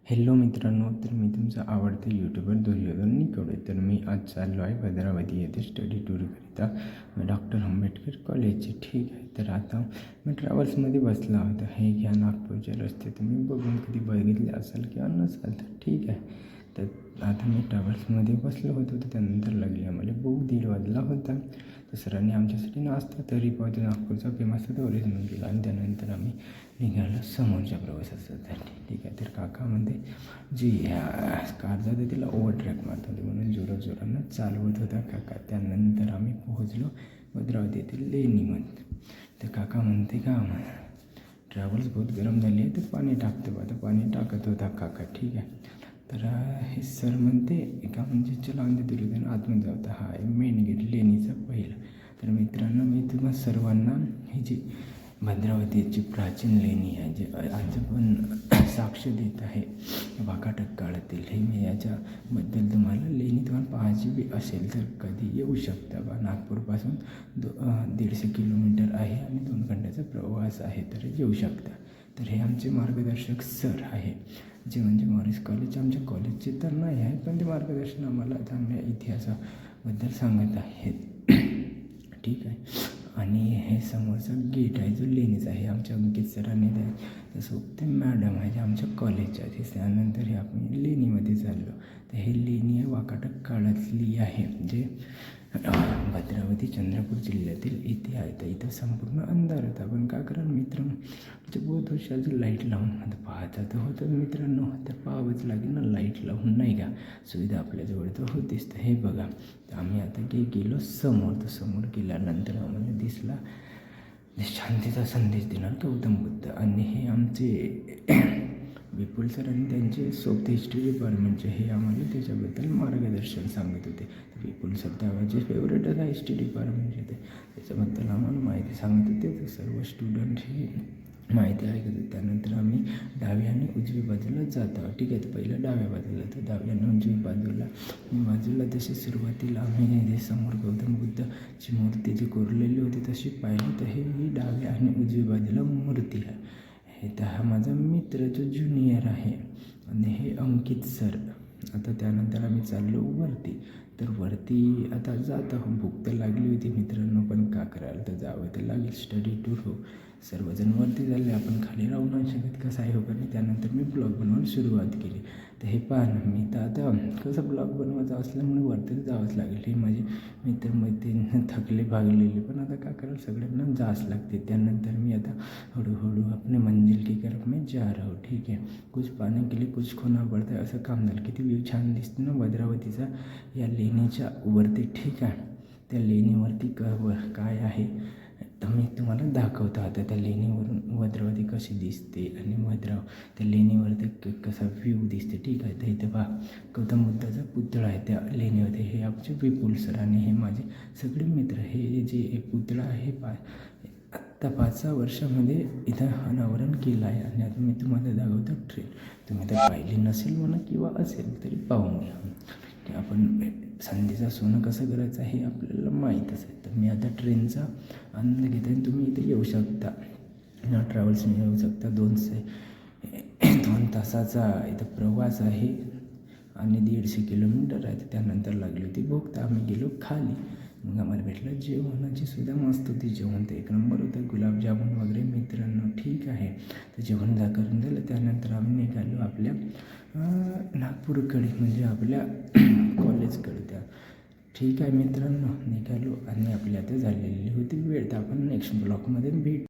Hello मित्रांनो, तर मी तुमचा आवडता यूट्यूबर दुर्योधन निकवडे. तर मी आज चाललो आहे भद्रावती येथे स्टडी टूरकरिता डॉक्टर आंबेडकर कॉलेजचे. ठीक आहे, तर आता मी ट्रॅव्हल्समध्ये बसला होता. हे घ्या नागपूरचे रस्ते, तुम्ही बघून कधी बघितले असाल किंवा नसाल तर ठीक आहे. तर आता मी ट्रॅव्हल्समध्ये बसलो होतो, तर त्यानंतर लागली आम्हाला 1:30 वाजला होता. तर सरांनी आमच्यासाठी नाश्ता तरी पावते नागपूरचा फेमस होता ओरिजिनल केला आणि त्यानंतर आम्ही निघालो समोरच्या प्रवासासाठी. ठीक आहे, तर काका म्हणते जी कार जाते तिला ओव्हरट्रॅक मारत होते म्हणून जोरानं चालवत होता काका. त्यानंतर आम्ही पोहोचलो भद्रावती येथील लेणीमध्ये. तर काका म्हणते का ट्रॅव्हल्स बहुत गरम झाली आहे, तर पाणी टाकतो. आता पाणी टाकत होता काका. ठीक आहे, तर हे सर म्हणते एका म्हणजे चला म्हणजे दुर्योधन आतमध्ये जाता. हा मेन गेट लेणीचा पहिला. तर मित्रांनो, मी तुम्हा सर्वांना ही जी भद्रावतीची प्राचीन लेणी आहे, जे आज पण साक्ष देत आहे वाकाटक काळातील, हे मी याच्याबद्दल तुम्हाला लेणी तुम्हाला पाहायची बी असेल तर कधी येऊ शकता. बा नागपूरपासून 150 किलोमीटर आहे आणि 2 घंट्याचा प्रवास आहे, तर येऊ शकता. तर हे आमचे मार्गदर्शक सर आहे, जे म्हणजे मॉरिस कॉलेज आमच्या कॉलेजचे तर नाही आहे, पण ते मार्गदर्शन आम्हाला चांगल्या इतिहासाबद्दल सांगत आहेत. ठीक आहे, आणि हे समोरचा गेट आहे जो लेणीचा आहे, आमच्या अंकित सरांनी द्या. तसं ते मॅडम आहे जे आमच्या कॉलेजच्या आहे. त्यानंतर हे आपण लेणीमध्ये चाललो. तर हे लेणी आहे वाकाटक काळातली आहे, जे भद्रावती चंद्रपूर जिल्ह्यातील इथे आहे. तर इथं संपूर्ण अंधार होता, पण काय करा मित्रांनो, म्हणजे बहुत वर्षाचं लाईट लावून आता पाहता तर होतं मित्रांनो, तर पाहावंच लागेल ना, लाईट लावून नाही का सुविधा आपल्याजवळ तर होतीच. तर हे बघा, तर आम्ही आता गेलो समोर. तर समोर गेल्यानंतर आम्हाला दिसला शांतीचा संदेश देणार गौतम बुद्ध. आणि हे आमचे विपुल सर आणि त्यांचे सोबत हिस्ट्री डिपार्टमेंटचे हे आम्हाला त्याच्याबद्दल मार्गदर्शन सांगत होते. तर विपुल सर त्यावेळेचे फेवरेटच आहे हिस्ट्री डिपार्टमेंटचे, ते त्याच्याबद्दल आम्हाला माहिती सांगत होते. तर सर्व स्टुडंट हे माहिती ऐकत होते. त्यानंतर आम्ही डावी आणि उजवी बाजूला जात आहोत. ठीक आहे, तर पहिलं डाव्या बाजूला, तर डावी आणि उजवी बाजूला तशी सुरुवातीला आम्ही जे समोर गौतम बुद्धाची मूर्ती जी कोरलेली होती तशी पाहिली. तर ही डावी आणि उजवी बाजूला मूर्ती आहे. हे तर हा माझा मित्र जो ज्युनियर आहे, आणि हे अंकित सर. आता त्यानंतर आम्ही चाललो वरती. तर वरती आता जात आहोत. भूक तर लागली होती मित्रांनो, पण का करायला, तर जावं तर लागेल, स्टडी टूर हो. सर्वजण वरती झाले, आपण खाली राहू नाही शकत कसं आहे हो. पण त्यानंतर मी ब्लॉग बनवायला सुरुवात केली. तर हे पहा ना, मी तर आता कसं ब्लॉग बनवायचा असल्यामुळे वरती जावंच लागेल. हे माझे मित्रमैत्रीण थकले भागलेले, पण आता काय करायला, सगळ्यांना जावंच लागते. त्यानंतर मी आता हळूहळू अपने मंजिल की तरफ मैं जा रहा हूँ. ठीक आहे, कुछ पाने के लिए कुछ खोना पडतं आहे, असं काम झालं. किती व्ह्यू छान दिसते ना भद्रावतीचा या लेणीच्या वरती. ठीक आहे, त्या लेणीवरती काय आहे तर मी तुम्हाला दाखवतो. आता त्या लेणीवरून भद्रावती कशी दिसते आणि त्या लेणीवरती कसा व्ह्यू दिसते. ठीक आहे, तर इथे पहा गौतम बुद्धाचा पुतळा आहे त्या लेणीवरती. हे आमचे विपुल सर आणि हे माझे सगळे मित्र. हे जे पुतळा आहे आत्ता 5-6 वर्षामध्ये इथं अनावरण केलं आहे. आणि आता मी तुम्हाला दाखवतो ट्रेन. तुम्ही तर पाहिली नसेल म्हणा किंवा असेल तरी पाहून घ्या, की आपण संधीचं सोनं कसं करायचं हे आपल्याला माहीतच आहे. तर मी आता ट्रेनचा आनंद घेते आणि तुम्ही इथे येऊ शकता. ट्रॅव्हल्सने येऊ शकता. 2 तासाचा इथं प्रवास आहे आणि 150 किलोमीटर आहे. त्यानंतर लागली होती भूक, तर आम्ही गेलो खाली. मग आम्हाला भेटलं जेवणाची सुद्धा मस्त होती. जेवण तर 1 नंबर होतं, गुलाबजामुन वगैरे मित्रांनो. ठीक आहे, तर जेवण करून झालं. त्यानंतर आम्ही निघालो आपल्या नागपूरकडे, म्हणजे आपल्या कॉलेजकडे त्या. ठीक आहे मित्रांनो, निघालो आणि आपली आता झालेली होती वेळ. तर आपण नेक्स्ट ब्लॉगमध्ये भेट.